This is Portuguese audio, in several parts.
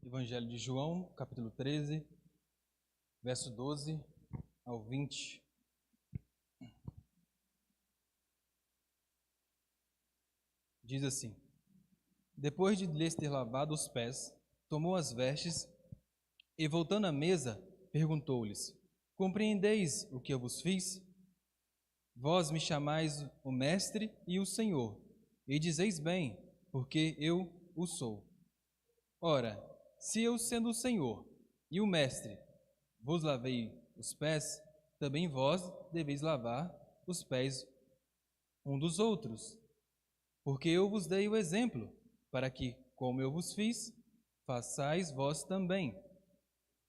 Evangelho de João, capítulo 13, verso 12 ao 20. Diz assim: Depois de lhes ter lavado os pés, tomou as vestes e, voltando à mesa, perguntou-lhes: Compreendeis o que eu vos fiz? Vós me chamais o Mestre e o Senhor, e dizeis bem, porque eu o sou. Ora, se eu, sendo o Senhor e o Mestre, vos lavei os pés, também vós deveis lavar os pés um dos outros. Porque eu vos dei o exemplo, para que, como eu vos fiz, façais vós também.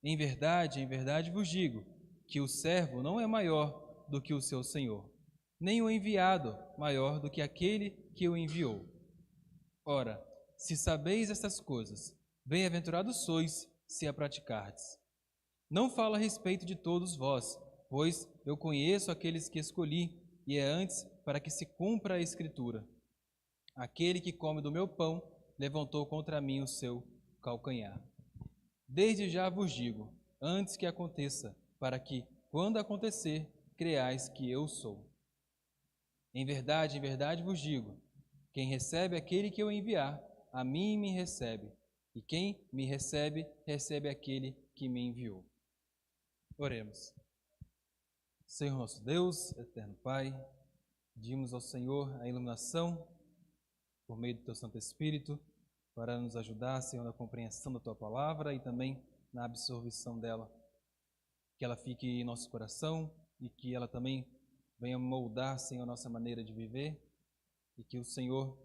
Em verdade vos digo, que o servo não é maior do que o seu senhor, nem o enviado maior do que aquele que o enviou. Ora, se sabeis estas coisas, bem-aventurados sois se a praticardes. Não falo a respeito de todos vós, pois eu conheço aqueles que escolhi, e é antes para que se cumpra a Escritura. Aquele que come do meu pão levantou contra mim o seu calcanhar. Desde já vos digo, antes que aconteça, para que, quando acontecer, creais que eu sou. Em verdade vos digo, quem recebe aquele que eu enviar, a mim me recebe, e quem me recebe, recebe aquele que me enviou. Oremos. Senhor nosso Deus, eterno Pai, pedimos ao Senhor a iluminação por meio do Teu Santo Espírito para nos ajudar, Senhor, na compreensão da Tua Palavra e também na absorção dela. Que ela fique em nosso coração e que ela também venha moldar, Senhor, nossa maneira de viver e que o Senhor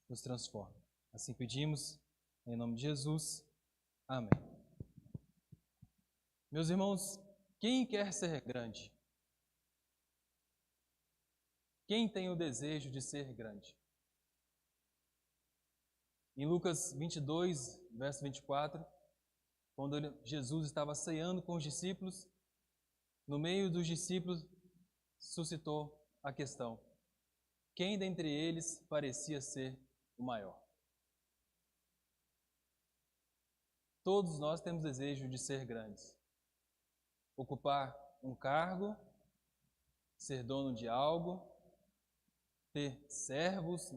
nos transforme. Assim pedimos, em nome de Jesus. Amém. Meus irmãos, quem quer ser grande? Quem tem o desejo de ser grande? Em Lucas 22, verso 24, quando Jesus estava ceando com os discípulos, no meio dos discípulos suscitou a questão: quem dentre eles parecia ser o maior? Todos nós temos desejo de ser grandes. Ocupar um cargo, ser dono de algo, ter servos,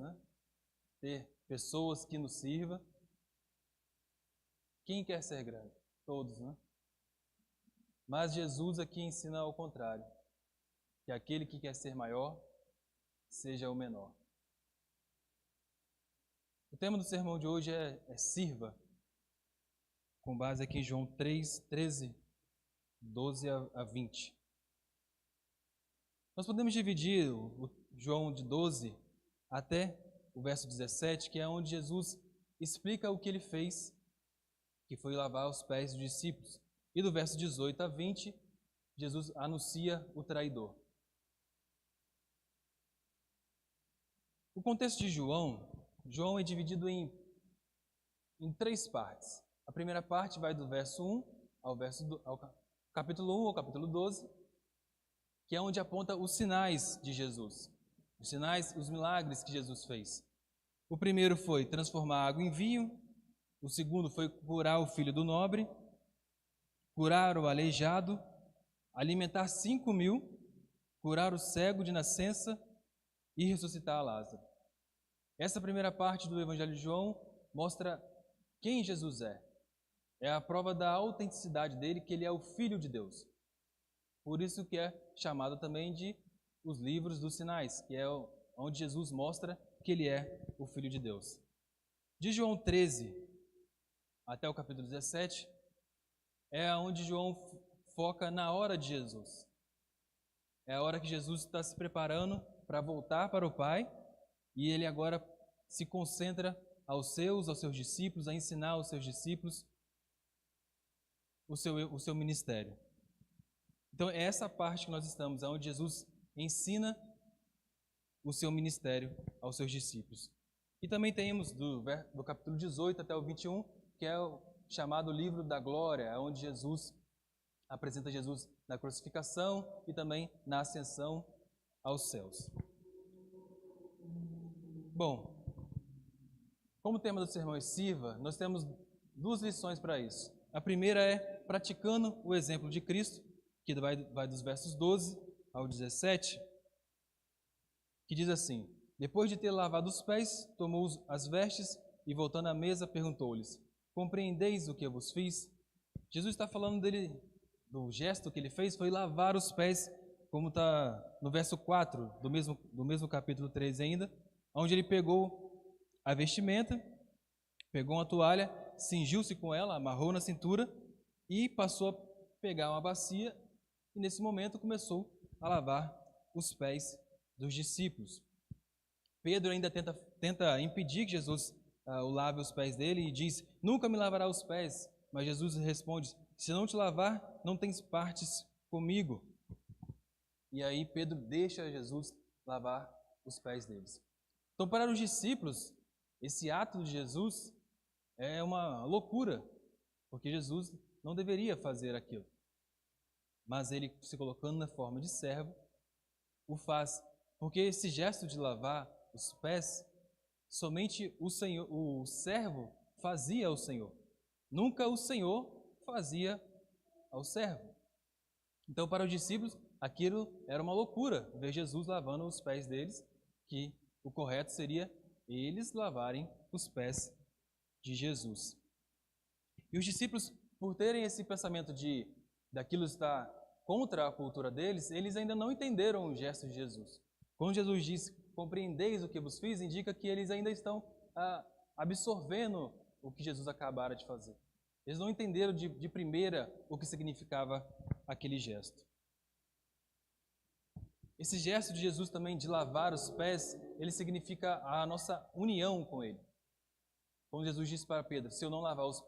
ter pessoas que nos sirvam. Quem quer ser grande? Todos, Mas Jesus aqui ensina ao contrário, que aquele que quer ser maior, seja o menor. O tema do sermão de hoje é sirva, com base aqui em João 3, 13, 12 a 20. Nós podemos dividir o João de 12 até o verso 17, que é onde Jesus explica o que ele fez, que foi lavar os pés dos discípulos. E do verso 18 a 20, Jesus anuncia o traidor. O contexto de João é dividido em três partes. A primeira parte vai do verso 1 ao capítulo 1 ao capítulo 12, que é onde aponta os sinais de Jesus. Os sinais, os milagres que Jesus fez. O primeiro foi transformar água em vinho. O segundo foi curar o filho do nobre, curar o aleijado, alimentar 5.000, curar o cego de nascença e ressuscitar Lázaro. Essa primeira parte do Evangelho de João mostra quem Jesus é. É a prova da autenticidade dele, que ele é o Filho de Deus. Por isso que é chamado também de os livros dos sinais, que é onde Jesus mostra que ele é o Filho de Deus. De João 13 até o capítulo 17, é onde João foca na hora de Jesus. É a hora que Jesus está se preparando para voltar para o Pai, e ele agora se concentra aos seus discípulos, a ensinar aos seus discípulos o seu ministério. Então é essa parte que nós estamos, onde Jesus ensina o seu ministério aos seus discípulos. E também temos do capítulo 18 até o 21, que é o chamado livro da glória, onde Jesus apresenta Jesus na crucificação e também na ascensão aos céus. Bom, como o tema do sermão é sirva, nós temos duas lições para isso. A primeira é praticando o exemplo de Cristo, que vai dos versos 12 ao 17, que diz assim: depois de ter lavado os pés, tomou as vestes e, voltando à mesa, perguntou-lhes: compreendeis o que eu vos fiz? Jesus está falando do gesto que ele fez, foi lavar os pés, como está no verso 4 do mesmo capítulo 13 ainda, onde ele pegou a vestimenta, pegou uma toalha, cingiu-se com ela, amarrou na cintura e passou a pegar uma bacia e nesse momento começou a lavar os pés dos discípulos. Pedro ainda tenta impedir que Jesus o lave os pés dele e diz: nunca me lavará os pés. Mas Jesus responde: se não te lavar, não tens partes comigo. E aí Pedro deixa Jesus lavar os pés deles. Então, para os discípulos, esse ato de Jesus é uma loucura, porque Jesus não deveria fazer aquilo. Mas ele, se colocando na forma de servo, o faz, porque esse gesto de lavar os pés, somente o servo fazia ao Senhor. Nunca o Senhor fazia ao servo. Então, para os discípulos, aquilo era uma loucura, ver Jesus lavando os pés deles, que o correto seria eles lavarem os pés de Jesus. E os discípulos, por terem esse pensamento daquilo estar contra a cultura deles, eles ainda não entenderam o gesto de Jesus. Quando Jesus diz: compreendeis o que vos fiz, indica que eles ainda estão absorvendo o que Jesus acabara de fazer. Eles não entenderam de primeira o que significava aquele gesto. Esse gesto de Jesus também de lavar os pés, ele significa a nossa união com Ele. Como Jesus disse para Pedro: se eu não lavar os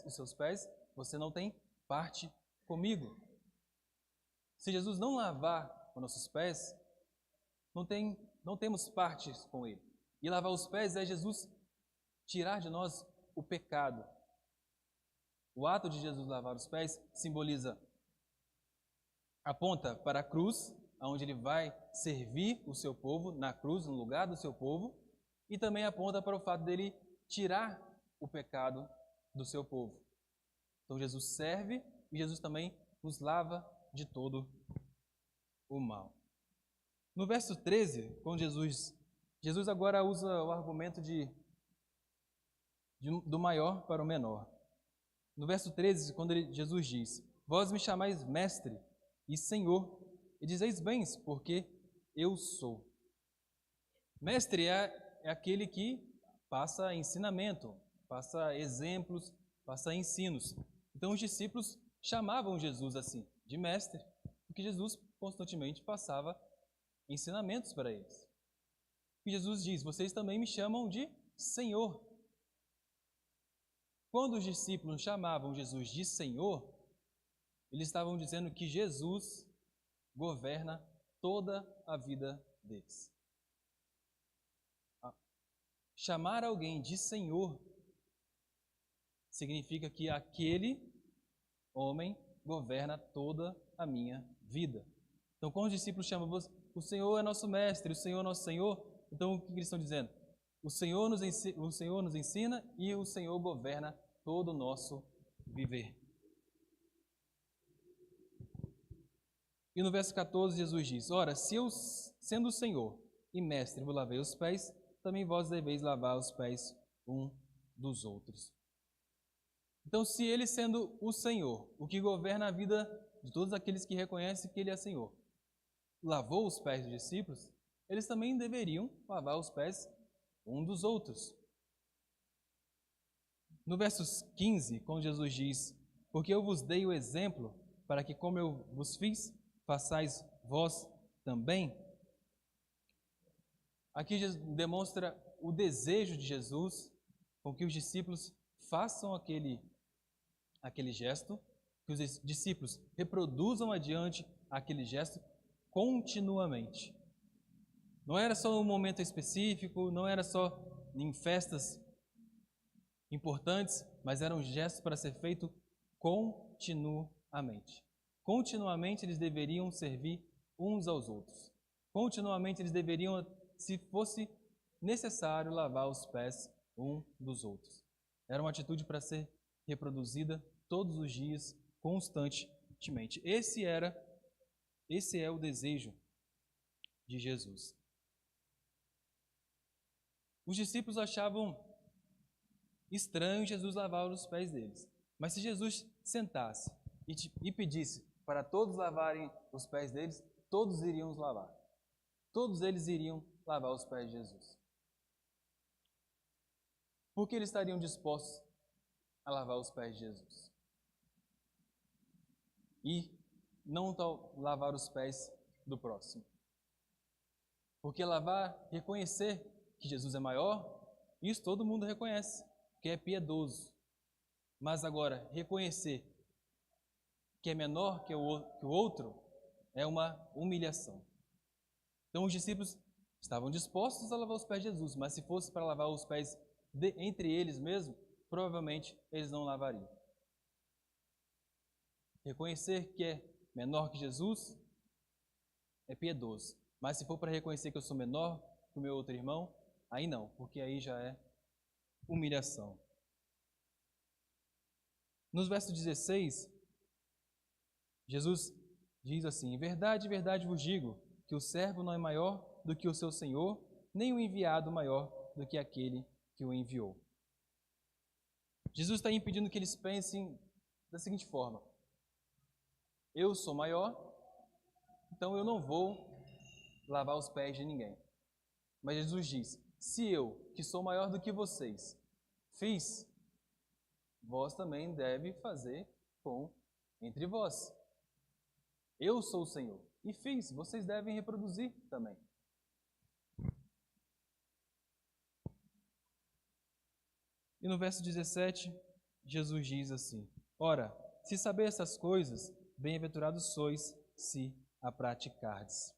seus pés, você não tem parte comigo. Se Jesus não lavar os nossos pés, não temos partes com Ele. E lavar os pés é Jesus tirar de nós o pecado. O ato de Jesus lavar os pés aponta para a cruz, onde Ele vai servir o seu povo, na cruz, no lugar do seu povo, e também aponta para o fato dele tirar o pecado do seu povo. Então Jesus serve e Jesus também nos lava de todo o mal. No verso 13, quando Jesus agora usa o argumento do maior para o menor. No verso 13, quando Jesus diz: vós me chamais mestre e senhor, e dizeis bem, porque eu sou. Mestre é aquele que passa ensinamento, passa exemplos, passa ensinos. Então os discípulos chamavam Jesus assim, de mestre, porque Jesus constantemente passava ensinamentos para eles. E Jesus diz: vocês também me chamam de Senhor. Quando os discípulos chamavam Jesus de Senhor, eles estavam dizendo que Jesus governa toda a vida deles. Chamar alguém de Senhor significa que aquele homem governa toda a minha vida. Então, quando os discípulos chamam: o Senhor é nosso mestre, o Senhor é nosso Senhor, então o que eles estão dizendo? O Senhor nos ensina e o Senhor governa todo o nosso viver. E no verso 14, Jesus diz: ora, se eu, sendo o Senhor e mestre, vos lavei os pés, também vós deveis lavar os pés um dos outros. Então, se Ele, sendo o Senhor, o que governa a vida de todos aqueles que reconhecem que Ele é Senhor, lavou os pés dos discípulos, eles também deveriam lavar os pés um dos outros. No verso 15, quando Jesus diz: porque eu vos dei o exemplo, para que como eu vos fiz, façais vós também. Aqui demonstra o desejo de Jesus com que os discípulos façam aquele gesto, que os discípulos reproduzam adiante aquele gesto continuamente. Não era só um momento específico, não era só em festas importantes, mas eram gestos para ser feito continuamente. Continuamente eles deveriam servir uns aos outros. Continuamente eles deveriam, se fosse necessário, lavar os pés um dos outros. Era uma atitude para ser reproduzida todos os dias, constantemente. Esse é o desejo de Jesus. Os discípulos achavam estranho Jesus lavar os pés deles. Mas se Jesus sentasse e pedisse para todos lavarem os pés deles, todos iriam os lavar. Todos eles iriam lavar os pés de Jesus. Por que eles estariam dispostos a lavar os pés de Jesus? E não lavar os pés do próximo. Porque reconhecer que Jesus é maior, isso todo mundo reconhece, que é piedoso. Mas agora, reconhecer que é menor que o outro é uma humilhação. Então os discípulos estavam dispostos a lavar os pés de Jesus, mas se fosse para lavar os pés entre eles mesmos, provavelmente eles não lavariam. Reconhecer que é menor que Jesus é piedoso. Mas se for para reconhecer que eu sou menor que o meu outro irmão, aí não, porque aí já é humilhação. Nos versos 16, Jesus diz assim: em verdade, vos digo, que o servo não é maior do que o seu senhor, nem o enviado maior do que aquele que o enviou. Jesus está impedindo que eles pensem da seguinte forma: eu sou maior, então eu não vou lavar os pés de ninguém. Mas Jesus diz: se eu, que sou maior do que vocês, fiz, vós também deve fazer entre vós. Eu sou o Senhor e fiz, vocês devem reproduzir também. E no verso 17, Jesus diz assim: ora, se saber essas coisas, bem-aventurados sois se a praticardes.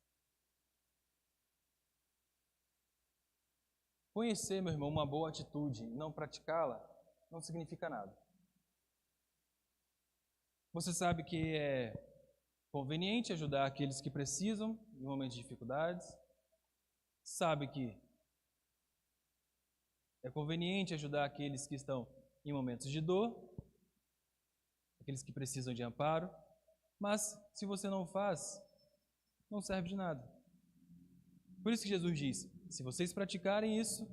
Conhecer, meu irmão, uma boa atitude e não praticá-la não significa nada. Você sabe que é conveniente ajudar aqueles que precisam em momentos de dificuldades. Sabe que é conveniente ajudar aqueles que estão em momentos de dor, aqueles que precisam de amparo. Mas se você não faz, não serve de nada. Por isso que Jesus diz: se vocês praticarem isso,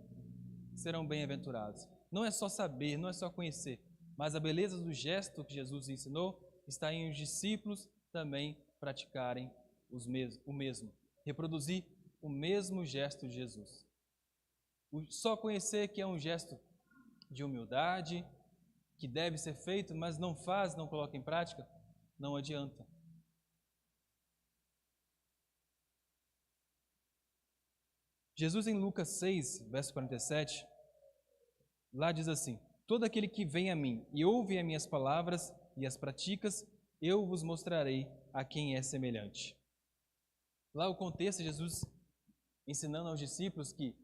serão bem-aventurados. Não é só saber, não é só conhecer, mas a beleza do gesto que Jesus ensinou está em os discípulos também praticarem o mesmo, reproduzir o mesmo gesto de Jesus. Só conhecer que é um gesto de humildade, que deve ser feito, mas não faz, não coloca em prática, não adianta. Jesus em Lucas 6, verso 47, lá diz assim: todo aquele que vem a mim e ouve as minhas palavras e as praticas, eu vos mostrarei a quem é semelhante. Lá o contexto, Jesus ensinando aos discípulos que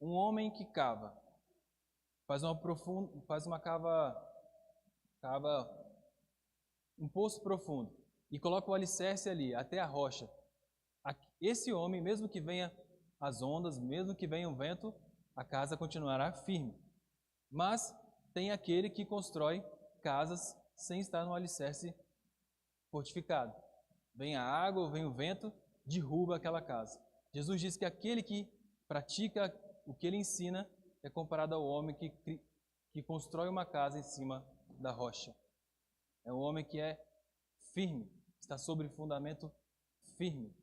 um homem que cava, faz um poço profundo e coloca o alicerce ali, até a rocha. Esse homem, mesmo que venha as ondas, mesmo que venha o vento, a casa continuará firme. Mas tem aquele que constrói casas sem estar no alicerce fortificado. Vem a água, vem o vento, derruba aquela casa. Jesus diz que aquele que pratica o que ele ensina é comparado ao homem que constrói uma casa em cima da rocha. É um homem que é firme, está sobre fundamento firme.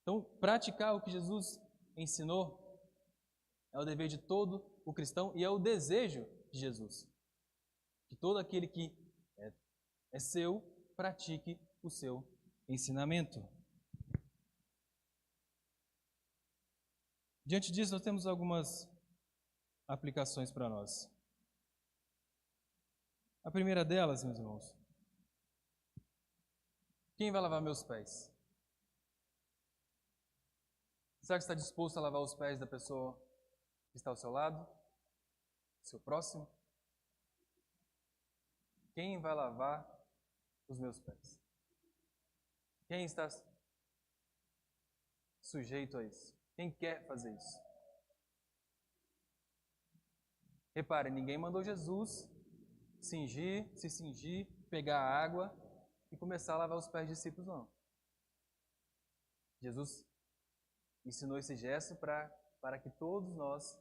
Então, praticar o que Jesus ensinou é o dever de todo o cristão e é o desejo de Jesus. Que todo aquele que é seu, pratique o seu ensinamento. Diante disso, nós temos algumas aplicações para nós. A primeira delas, meus irmãos: quem vai lavar meus pés? Será que está disposto a lavar os pés da pessoa que está ao seu lado? Seu próximo? Quem vai lavar os meus pés? Quem está sujeito a isso? Quem quer fazer isso? Repare, ninguém mandou Jesus se cingir, pegar a água e começar a lavar os pés dos discípulos, não. Jesus ensinou esse gesto para que todos nós,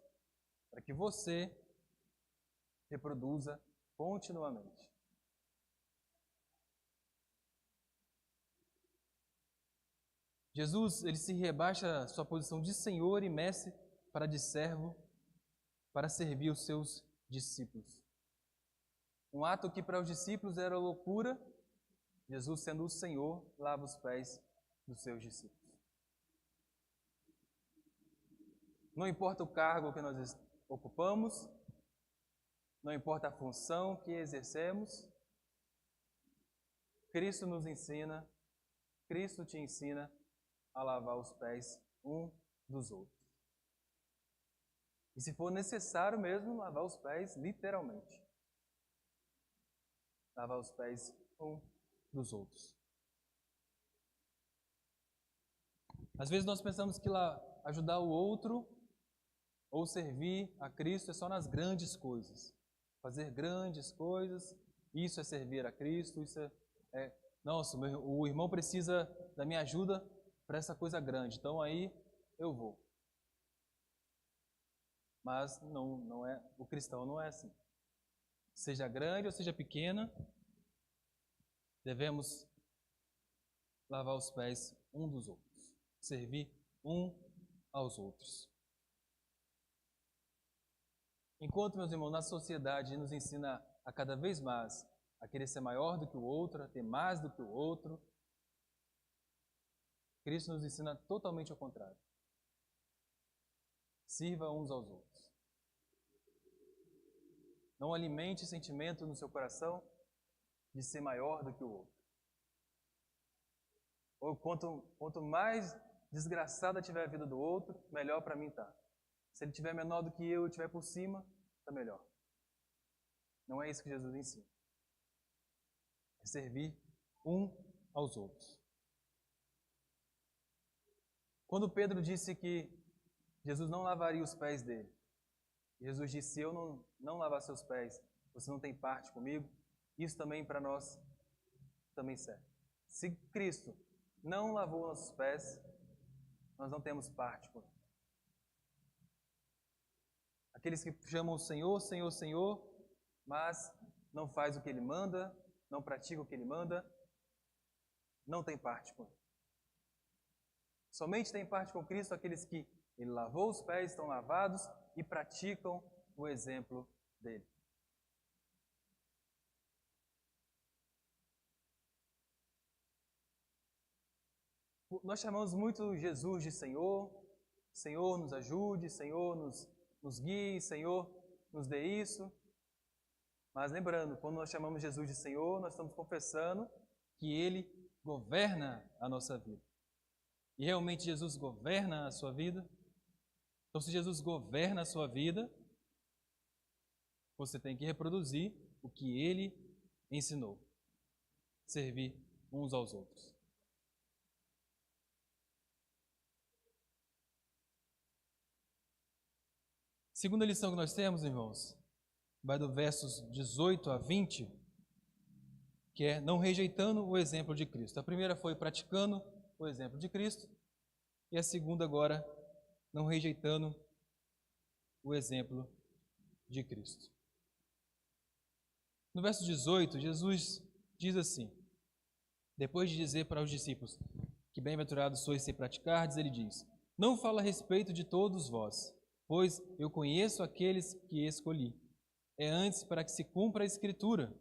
para que você reproduza continuamente. Jesus, ele se rebaixa a sua posição de Senhor e Mestre para de servo, para servir os seus discípulos. Um ato que para os discípulos era loucura, Jesus, sendo o Senhor, lava os pés dos seus discípulos. Não importa o cargo que nós ocupamos, não importa a função que exercemos, Cristo nos ensina, Cristo te ensina a lavar os pés um dos outros. E se for necessário mesmo, lavar os pés literalmente. Lavar os pés um dos outros. Às vezes nós pensamos que ajudar o outro ou servir a Cristo é só nas grandes coisas. Fazer grandes coisas, isso é servir a Cristo, isso nossa, o irmão precisa da minha ajuda para essa coisa grande, então aí eu vou. Mas não é, o cristão não é assim. Seja grande ou seja pequena, devemos lavar os pés um dos outros, servir um aos outros. Enquanto, meus irmãos, na sociedade nos ensina a cada vez mais a querer ser maior do que o outro, a ter mais do que o outro, Cristo nos ensina totalmente ao contrário. Sirva uns aos outros. Não alimente sentimento no seu coração de ser maior do que o outro. Ou quanto mais desgraçada tiver a vida do outro, melhor para mim está. Se ele tiver menor do que eu e estiver por cima, está melhor. Não é isso que Jesus ensina. É servir um aos outros. Quando Pedro disse que Jesus não lavaria os pés dele, Jesus disse, se eu não lavar seus pés, você não tem parte comigo, isso também para nós também serve. Se Cristo não lavou nossos pés, nós não temos parte com ele. Aqueles que chamam o Senhor, Senhor, Senhor, mas não faz o que Ele manda, não pratica o que Ele manda, não tem parte com Ele. Somente tem parte com Cristo aqueles que Ele lavou os pés, estão lavados e praticam o exemplo dEle. Nós chamamos muito Jesus de Senhor, Senhor nos ajude, Senhor nos guie, Senhor nos dê isso. Mas lembrando, quando nós chamamos Jesus de Senhor, nós estamos confessando que Ele governa a nossa vida. E realmente Jesus governa a sua vida? Então, se Jesus governa a sua vida, você tem que reproduzir o que Ele ensinou. Servir uns aos outros. Segunda lição que nós temos, irmãos, vai do versos 18 a 20, que é não rejeitando o exemplo de Cristo. A primeira foi praticando o exemplo de Cristo, e a segunda agora, não rejeitando o exemplo de Cristo. No verso 18, Jesus diz assim, depois de dizer para os discípulos que bem-aventurados sois se praticardes, ele diz, não fala a respeito de todos vós, pois eu conheço aqueles que escolhi. É antes para que se cumpra a Escritura.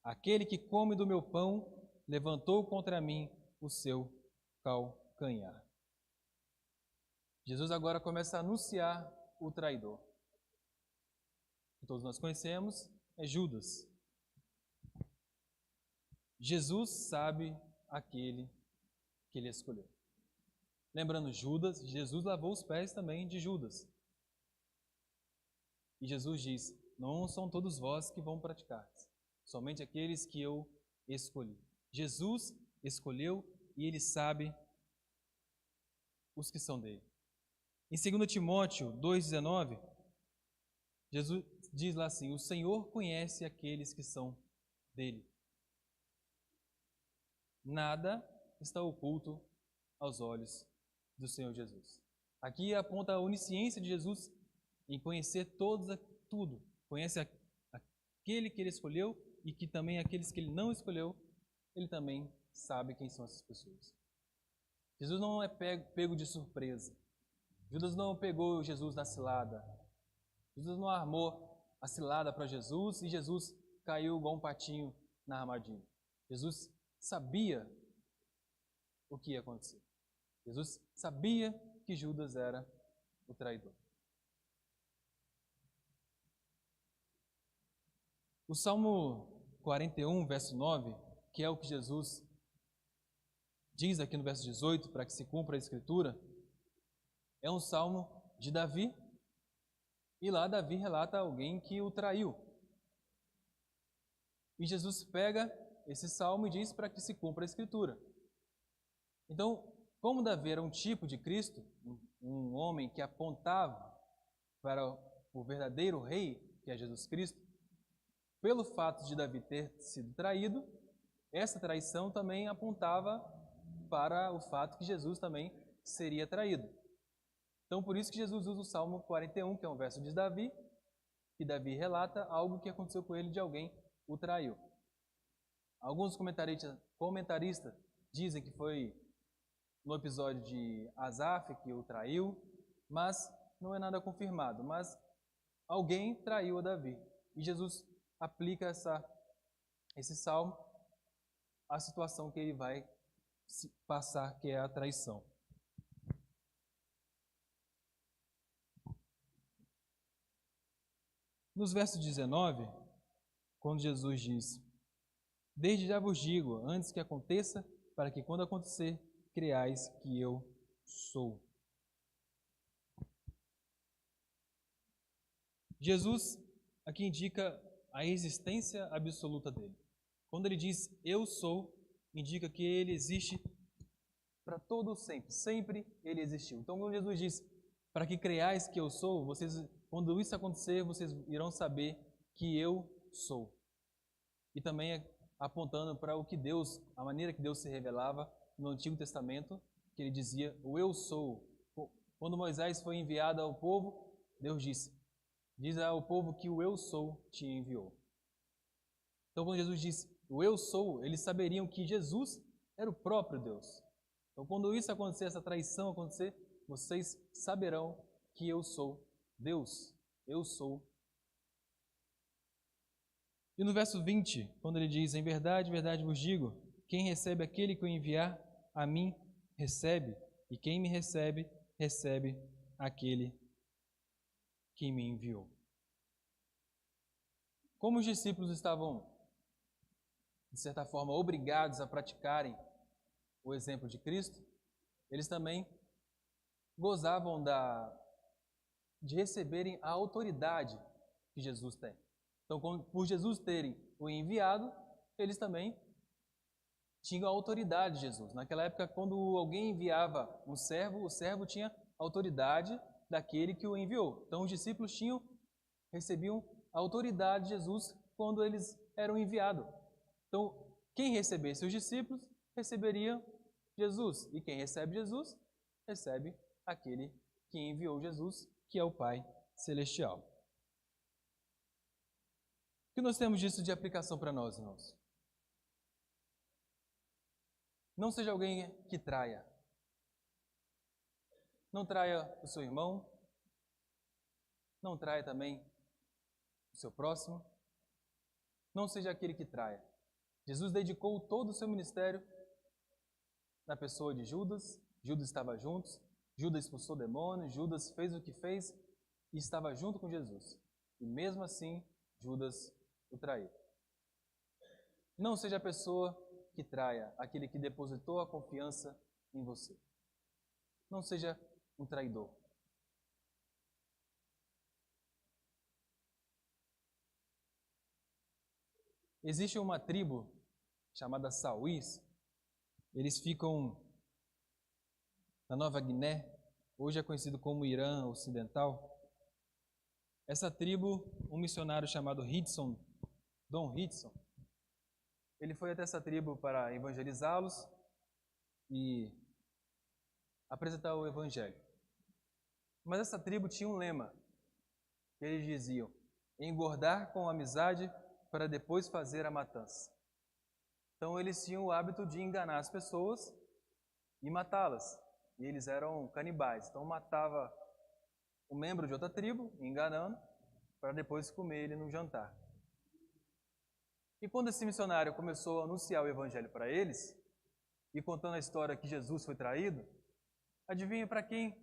Aquele que come do meu pão levantou contra mim o seu calcanhar. Jesus agora começa a anunciar o traidor. Que todos nós conhecemos, é Judas. Jesus sabe aquele que ele escolheu. Lembrando Judas, Jesus lavou os pés também de Judas. E Jesus diz, não são todos vós que vão praticar, somente aqueles que eu escolhi. Jesus escolheu e Ele sabe os que são dele. Em 2 Timóteo 2,19, diz lá assim: o Senhor conhece aqueles que são dele. Nada está oculto aos olhos do Senhor Jesus. Aqui aponta a onisciência de Jesus em conhecer tudo. Conhece aquele que ele escolheu e que também aqueles que ele não escolheu, ele também sabe quem são essas pessoas. Jesus não é pego de surpresa. Judas não pegou Jesus na cilada. Jesus não armou a cilada para Jesus e Jesus caiu igual um patinho na armadilha. Jesus sabia o que ia acontecer. Jesus sabia que Judas era o traidor. O Salmo 41, verso 9, que é o que Jesus diz aqui no verso 18, para que se cumpra a Escritura, é um salmo de Davi, e lá Davi relata alguém que o traiu. E Jesus pega esse salmo e diz para que se cumpra a Escritura. Então, como Davi era um tipo de Cristo, um homem que apontava para o verdadeiro rei, que é Jesus Cristo, pelo fato de Davi ter sido traído, essa traição também apontava para o fato que Jesus também seria traído. Então, por isso que Jesus usa o Salmo 41, que é um verso de Davi, que Davi relata algo que aconteceu com ele de alguém o traiu. Alguns comentaristas dizem que foi no episódio de Asaf que o traiu, mas não é nada confirmado. Mas alguém traiu a Davi. E Jesus aplica esse salmo à situação que ele vai passar, que é a traição. Nos versos 19, quando Jesus diz: desde já vos digo, antes que aconteça, para que quando acontecer, creais que eu sou. Jesus aqui indica a existência absoluta dele. Quando ele diz eu sou, indica que ele existe para todo o sempre. Sempre ele existiu. Então, quando Jesus diz para que creais que eu sou, quando isso acontecer, vocês irão saber que eu sou. E também apontando para a maneira que Deus se revelava no Antigo Testamento, que ele dizia, o eu sou. Quando Moisés foi enviado ao povo, Deus diz ao povo que o eu sou te enviou. Então, quando Jesus disse o eu sou, eles saberiam que Jesus era o próprio Deus. Então, quando isso acontecer, essa traição acontecer, vocês saberão que eu sou Deus. Eu sou. E no verso 20, quando ele diz, em verdade vos digo, quem recebe aquele que eu enviar, a mim recebe, e quem me recebe, recebe aquele que me enviou. Como os discípulos estavam, de certa forma, obrigados a praticarem o exemplo de Cristo, eles também gozavam de receberem a autoridade que Jesus tem. Então, por Jesus terem o enviado, eles também tinham a autoridade de Jesus. Naquela época, quando alguém enviava um servo, o servo tinha a autoridade daquele que o enviou. Então, os discípulos recebiam a autoridade de Jesus quando eles eram enviados. Então, quem recebesse os discípulos, receberia Jesus. E quem recebe Jesus, recebe aquele que enviou Jesus, que é o Pai Celestial. O que nós temos disso de aplicação para nós, irmãos? Não seja alguém que traia. Não traia o seu irmão. Não traia também o seu próximo. Não seja aquele que traia. Jesus dedicou todo o seu ministério na pessoa de Judas. Judas estava junto. Judas expulsou demônios. Judas fez o que fez e estava junto com Jesus. E mesmo assim, Judas o traiu. Não seja a pessoa que traia, aquele que depositou a confiança em você. Não seja um traidor. Existe uma tribo chamada Sauís. Eles ficam na Nova Guiné, hoje é conhecido como Irã Ocidental. essa tribo, um missionário chamado Don Hudson, ele foi até essa tribo para evangelizá-los e apresentar o evangelho. Mas essa tribo tinha um lema, que eles diziam: engordar com amizade para depois fazer a matança. Então eles tinham o hábito de enganar as pessoas e matá-las. E eles eram canibais. Então matava um membro de outra tribo, enganando, para depois comer ele no jantar. E quando esse missionário começou a anunciar o evangelho para eles, e contando a história que Jesus foi traído, adivinha para quem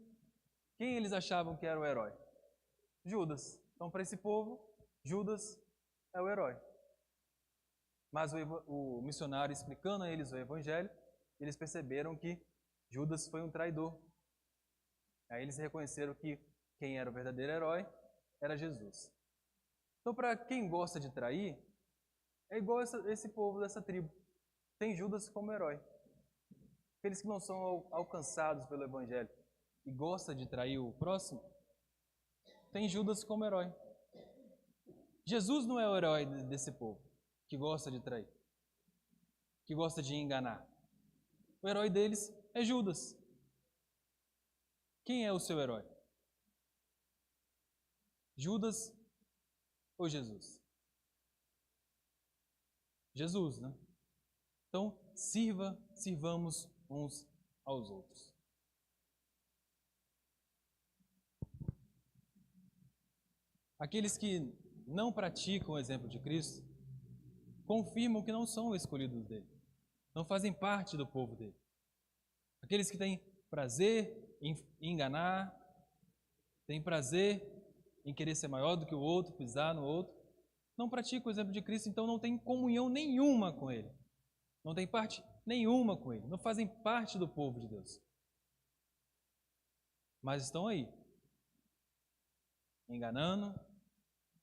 eles achavam que era o herói? Judas. Então, para esse povo, Judas é o herói. Mas o missionário explicando a eles o evangelho, eles perceberam que Judas foi um traidor. Aí eles reconheceram que quem era o verdadeiro herói era Jesus. Então, para quem gosta de trair, é igual esse povo dessa tribo. Tem Judas como herói. Aqueles que não são alcançados pelo evangelho e gostam de trair o próximo, tem Judas como herói. Jesus não é o herói desse povo que gosta de trair, que gosta de enganar. O herói deles é Judas. Quem é o seu herói? Judas ou Jesus? Jesus, né? Então, sirvamos uns aos outros. Aqueles que não praticam o exemplo de Cristo confirmam que não são escolhidos dele, não fazem parte do povo dele. Aqueles que têm prazer em enganar, têm prazer em querer ser maior do que o outro, pisar no outro, não praticam o exemplo de Cristo, então não tem comunhão nenhuma com ele, não tem parte nenhuma com ele, não fazem parte do povo de Deus. Mas estão aí, enganando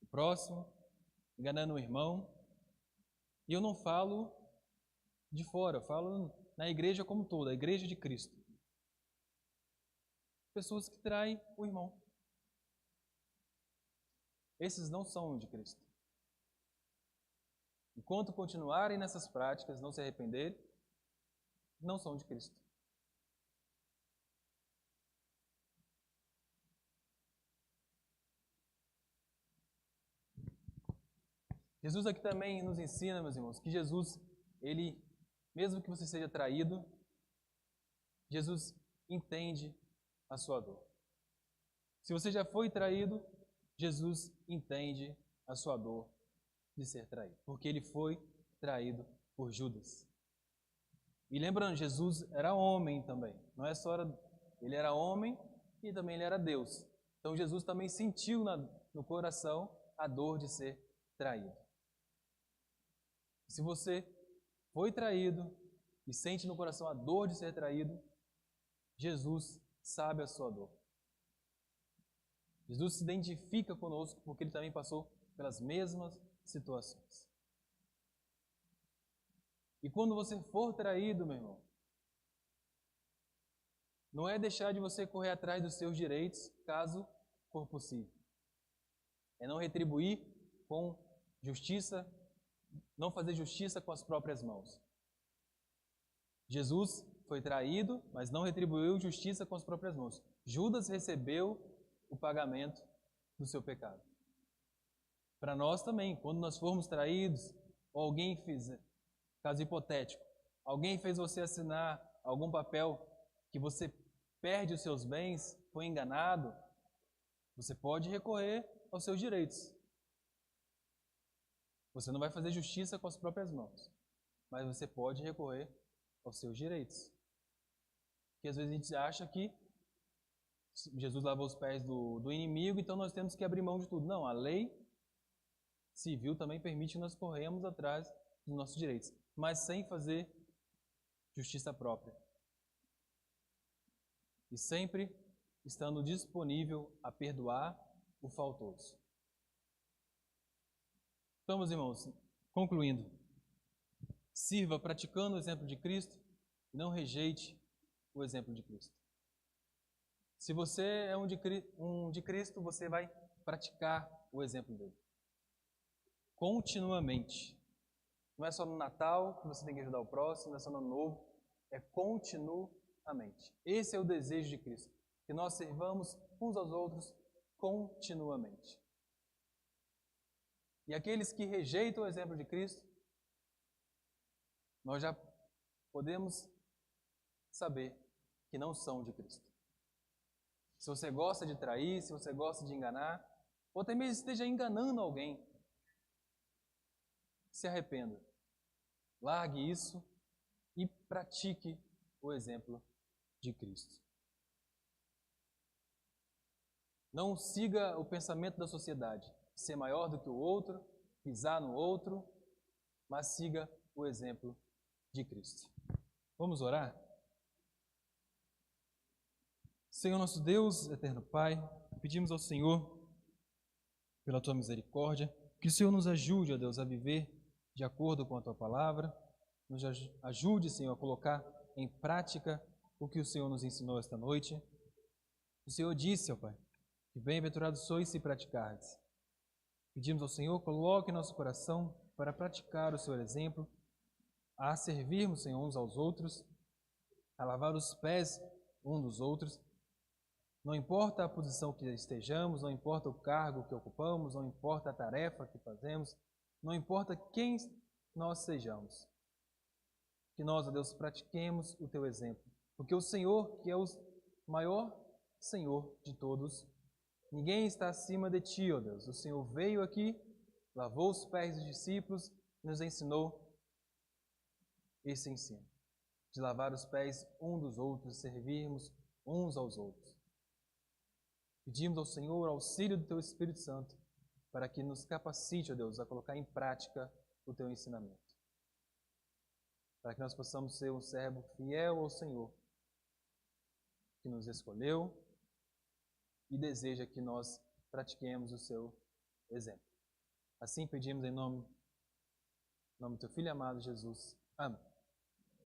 o próximo, enganando o irmão. E eu não falo de fora, eu falo na igreja como toda, a igreja de Cristo. Pessoas que traem o irmão. Esses não são de Cristo. Enquanto continuarem nessas práticas, não se arrependerem, não são de Cristo. Jesus aqui também nos ensina, meus irmãos, que Jesus, ele, mesmo que você seja traído, Jesus entende a sua dor. Se você já foi traído, Jesus entende a sua dor de ser traído, porque ele foi traído por Judas. E lembrando, Jesus era homem também, não é só ele era homem e também ele era Deus. Então Jesus também sentiu no coração a dor de ser traído. Se você foi traído e sente no coração a dor de ser traído, Jesus sabe a sua dor. Jesus se identifica conosco porque ele também passou pelas mesmas situações. E quando você for traído, meu irmão, não é deixar de você correr atrás dos seus direitos, caso for possível. É não retribuir com justiça, não fazer justiça com as próprias mãos. Jesus foi traído, mas não retribuiu justiça com as próprias mãos. Judas recebeu o pagamento do seu pecado. Para nós também, quando nós formos traídos, ou alguém fizer, caso hipotético, alguém fez você assinar algum papel que você perde os seus bens, foi enganado, você pode recorrer aos seus direitos. Você não vai fazer justiça com as próprias mãos, mas você pode recorrer aos seus direitos. Porque às vezes a gente acha que Jesus lavou os pés do inimigo, então nós temos que abrir mão de tudo. Não, a lei civil também permite que nós corremos atrás dos nossos direitos, mas sem fazer justiça própria. E sempre estando disponível a perdoar o faltoso. Então, meus irmãos, concluindo, sirva praticando o exemplo de Cristo e não rejeite o exemplo de Cristo. Se você é um de Cristo, você vai praticar o exemplo dele. Continuamente. Não é só no Natal que você tem que ajudar o próximo, não é só no Ano Novo, é continuamente. Esse é o desejo de Cristo, que nós servamos uns aos outros continuamente. E aqueles que rejeitam o exemplo de Cristo, nós já podemos saber que não são de Cristo. Se você gosta de trair, se você gosta de enganar, ou até mesmo esteja enganando alguém, se arrependa. Largue isso e pratique o exemplo de Cristo. Não siga o pensamento da sociedade, ser maior do que o outro, pisar no outro, mas siga o exemplo de Cristo. Vamos orar? Senhor nosso Deus, eterno Pai, pedimos ao Senhor, pela Tua misericórdia, que o Senhor nos ajude, ó Deus, a viver de acordo com a Tua palavra, nos ajude, Senhor, a colocar em prática o que o Senhor nos ensinou esta noite. O Senhor disse, ó Pai, que bem-aventurados sois se praticardes. Pedimos ao Senhor, coloque em nosso coração para praticar o Seu exemplo, a servirmos, Senhor, uns aos outros, a lavar os pés uns dos outros. Não importa a posição que estejamos, não importa o cargo que ocupamos, não importa a tarefa que fazemos, não importa quem nós sejamos. Que nós, ó Deus, pratiquemos o Teu exemplo. Porque o Senhor, que é o maior Senhor de todos, ninguém está acima de Ti, ó Deus. O Senhor veio aqui, lavou os pés dos discípulos e nos ensinou esse ensino, de lavar os pés uns dos outros, servirmos uns aos outros. Pedimos ao Senhor o auxílio do Teu Espírito Santo para que nos capacite, ó Deus, a colocar em prática o Teu ensinamento. Para que nós possamos ser um servo fiel ao Senhor, que nos escolheu e deseja que nós pratiquemos o Seu exemplo. Assim pedimos em nome do Teu Filho amado Jesus. Amém.